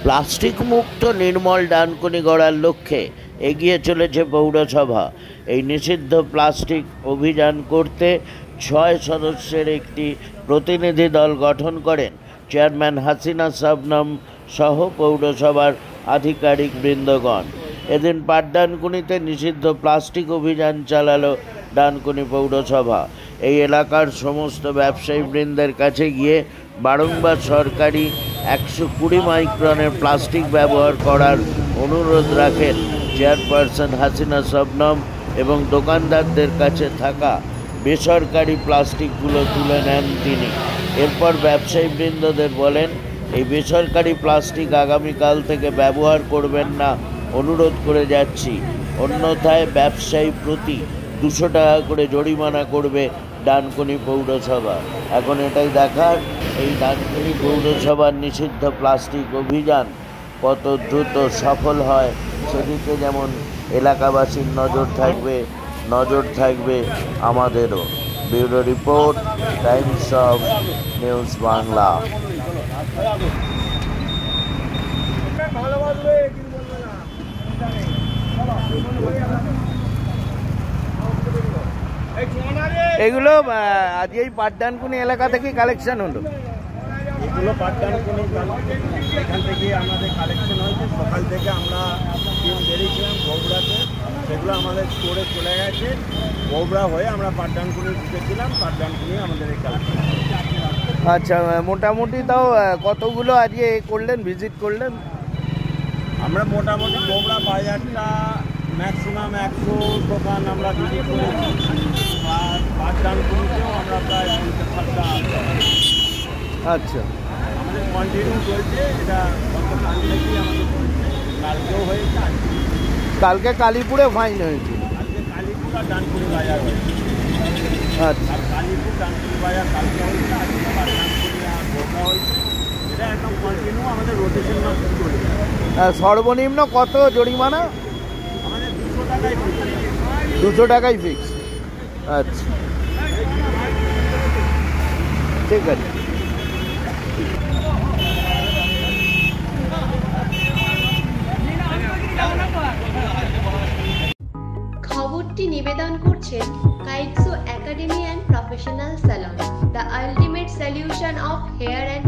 Plastic মুক্ত নির্মল ডানকুনি গড়ার লক্ষ্যে এগিয়ে চলেছে পৌরসভা। এই নিষিদ্ধ প্লাস্টিক অভিযান করতে 6 সদস্যের একটি প্রতিনিধি দল গঠন করেন চেয়ারম্যান হাসিনা শবনম সহ পৌরসভার আধিকারিক বৃন্দগণ। এদিন পাটডানকুনিতে নিষিদ্ধ প্লাস্টিক অভিযান চালালো ডানকুনি পৌরসভা। এই এলাকার সমস্ত ব্যবসায়ী বৃন্দের কাছে গিয়ে বারংবার সরকারি 120 মাইক্রনের প্লাস্টিক ব্যবহার করার অনুরোধ রাখেন চেয়ারপারসন হাসিনা শবনম এবং দোকানদারদের কাছে থাকা বেসরকারি প্লাস্টিকগুলো তুলে নেন তিনি। এরপর ব্যবসায়ী বৃন্দদের বলেন, এই বেসরকারি প্লাস্টিক আগামীকাল থেকে ব্যবহার করবেন না, অনুরোধ করে যাচ্ছি, অন্যথায় ব্যবসায়ী প্রতি 200 টাকা করে জরিমানা করবে ডানকুনি পৌরসভা। এখন এটাই দেখার, এই ডানকুনি পৌরসভার নিষিদ্ধ প্লাস্টিক অভিযান কত দ্রুত সফল হয়, সেদিকে যেমন এলাকাবাসীর নজর থাকবে আমাদেরও। Bureau report, Times of news Bangla. এগুলো আজ এই পাটডানকুনি এলাকা থেকে কালেকশন হলো। এগুলো পাটডানকুনি এখান থেকে আমাদের কালেকশন হয়েছে। সকাল থেকে আমরা টিম বেরিয়েছিলাম বগুড়াতে, সেগুলো আমাদের স্টোরে চলে গেছে। বগুড়া হয়ে আমরা পাটডানকুনি ঢুকেছিলাম, পাটডানকুনি আমাদের এই কালেকশন। আচ্ছা, মোটামুটি তাও কতগুলো আজকে করলেন, ভিজিট করলেন? আমরা মোটামুটি বগুড়া বাজারটা ম্যাক্সিমাম 100 দোকান আমরা ভিজিট করেছি, আর পাটডানকুনিতেও আমরা প্রায় 50-60টা। আচ্ছা, আমাদের কন্টিনিউ চলছে, এটা গতকাল থেকেই আমাদের চলছে, কালকেও হয়েছে। কালকে কালীপুরে ফাইন হয়েছিল। আজকে কালীপুর আর ডানকুনি বাজার হয়েছে। আচ্ছা, আর কালীপুর ডানকুনি বাজার কালকে হয়েছে, আজকে পাটডানকুনি আর বগুড়া হয়েছে। এটা একদম কন্টিনিউ আমাদের রোটেশন মাসে চলছে। সর্বনিম্ন কত জরিমানা? আমাদের 200 টাকাই ফিক্স। 200 টাকাই ফিক্স। আচ্ছা, ঠিক আছে। খবরটি নিবেদন করছেন কাইটসো academy and professional salon, the ultimate solution of hair and